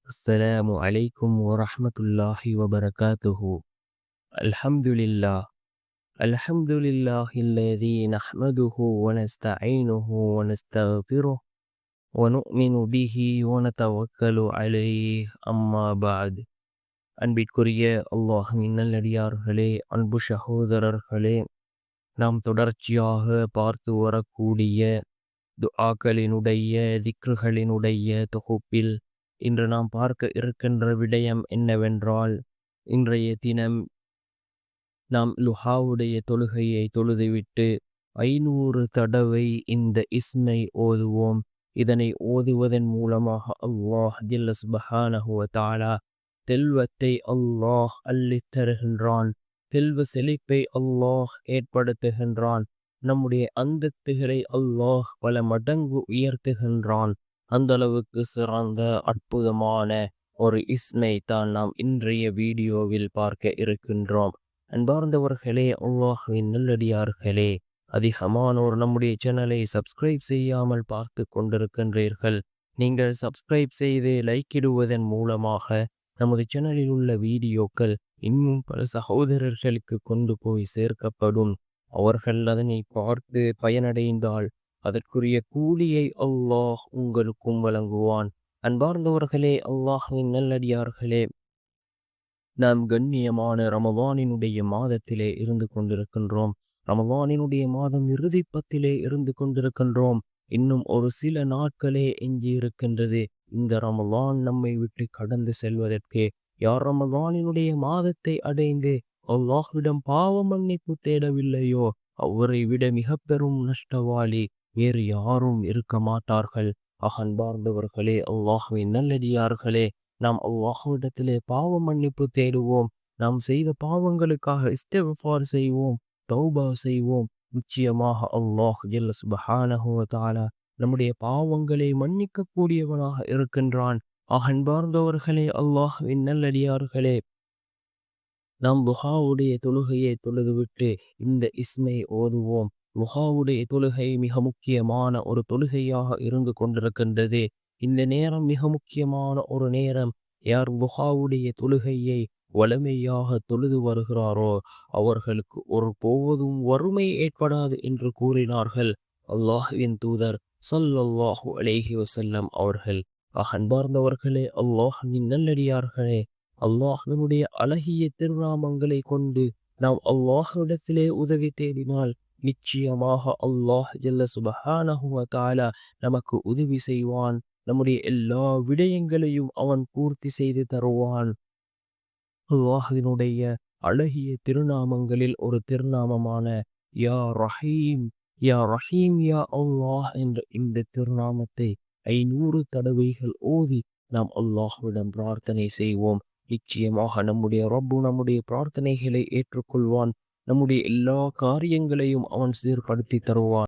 السلام عليكم ورحمة الله وبركاته. الحمد لله. الحمد لله الذي نحمده ونستعينه ونستغفره ونؤمن به ونتوكل عليه. أما بعد. அன்பிற்குரிய அல்லாஹ்வின் நல்லடியார்களே, அன்பு சகோதரர்களே, நாம் தொடர்ச்சியாக பார்த்து வரக்கூடிய துஆக்களினுடைய திக்ருகளினுடைய தொகுப்பில் இன்று நாம் பார்க்க இருக்கின்ற விடயம் என்னவென்றால், இன்றைய தினம் நாம் லுஹாவுடைய தொழுகையை தொழுதுவிட்டு 500 தடவை இந்த இஸ்மை ஓதுவோம். இதனை ஓதுவதன் மூலமாக அல்லாஹ் ஜல்ல சுப்ஹானஹு வ தஆலா செல்வத்தை அல்லாஹ் அள்ளித் தருகின்றான். செல்வ செழிப்பை அல்லாஹ் ஏற்படுத்துகின்றான். நம்முடைய அந்தஸ்துகளை அல்லாஹ் பல மடங்கு உயர்த்துகின்றான். அந்த அளவுக்கு சிறந்த அற்புதமான ஒரு இஸ்மை தான் நாம் இன்றைய வீடியோவில் பார்க்க இருக்கின்றோம். அன்பார்ந்தவர்களே, அல்லாஹ்வின் நல்லடியார்களே, அதிகமானோர் நம்முடைய சேனலை சப்ஸ்கிரைப் செய்யாமல் பார்த்து கொண்டிருக்கின்றீர்கள். நீங்கள் சப்ஸ்கிரைப் செய்து லைக்கிடுவதன் மூலமாக நமது சேனலில் உள்ள வீடியோக்கள் இன்னும் பல சகோதரர்களுக்கு கொண்டு போய் சேர்க்கப்படும். அவர்கள் அதனை பார்த்து பயனடைந்தால் அதற்குரிய கூலியை அல்லாஹ் உங்களுக்கும் வழங்குவான். அன்பார்ந்தவர்களே, அல்லாஹ்வின் நல்லடியார்களே, நாம் கண்ணியமான ரமதானினுடைய மாதத்திலே இருந்து கொண்டிருக்கின்றோம். ரமதானினுடைய மாதம் இறுதிப்பத்திலே இருந்து கொண்டிருக்கின்றோம். இன்னும் ஒரு சில நாட்களே எஞ்சி இருக்கின்றது இந்த ரமலான் நம்மை விட்டு கடந்து செல்வதற்கு. யார் ரமலானினுடைய மாதத்தை அடைந்து அல்லாஹ்விடம் பாவ மன்னிப்பு தேடவில்லையோ அவரை விட மிக பெரும் நஷ்டவாளி வேறு யாரும் இருக்க மாட்டார்கள். அன்பார்ந்தவர்களே, அல்லாஹ்வின் நல்லடியார்களே, நாம் அல்லாஹ்விடத்திலே பாவ மன்னிப்பு தேடுவோம். நாம் செய்த பாவங்களுக்காக இஸ்திக்ஃபார் செய்வோம், தௌபா செய்வோம். நிச்சயமாக அல்லாஹ் ஜல்ல சுப்ஹானஹு வ தஆலா நம்முடைய பாவங்களை மன்னிக்க கூடியவனாக இருக்கின்றான். அன்பார்ந்தவர்களே, அல்லாஹ்வின் நல்லடியார்களே, நாம் துஹாவுடைய தொழுகையை தொழுதுவிட்டு இந்த இஸ்மை ஓதுவோம். துஹாவுடைய தொழுகை மிக முக்கியமான ஒரு தொழுகையாக இருந்து கொண்டிருக்கின்றது. இந்த நேரம் மிக முக்கியமான ஒரு நேரம். யார் துஹாவுடைய தொழுகையை வலிமையாக தொழுது வருகிறாரோ அவர்களுக்கு ஒரு போவதும் வறுமை ஏற்படாது என்று கூறினார்கள் அல்லாஹ்வின் தூதர் ஸல்லல்லாஹு அலைஹி வஸல்லம் அவர்கள். அன்பார்ந்தவர்களே, அல்லாஹ்வின் நல்லடியார்களே, அல்லாஹ்வினுடைய அழகிய திருநாமங்களை கொண்டு நாம் அல்லாஹ்விடத்திலே உதவி தேடினால் நிச்சயமாக அல்லாஹ் ஜல்ல சுப்ஹானஹு வ தஆலா நமக்கு உதவி செய்வான். நம்முடைய எல்லா விடயங்களையும் அவன் பூர்த்தி செய்து தருவான். அல்லாஹ்வினுடைய அழகிய திருநாமங்களில் ஒரு திருநாமமான யா ரஹீம், யா ரஹீம், யா அல்லாஹ் என்ற இந்த திருநாமத்தை 500 தடவைகள் ஓதி நாம் அல்லாஹ்விடம் பிரார்த்தனை செய்வோம். நிச்சயமாக நம்முடைய ரப்பு நம்முடைய பிரார்த்தனைகளை ஏற்றுக்கொள்வான். நம்முடைய எல்லா காரியங்களையும் அவன் சீர்படுத்தி தருவான்.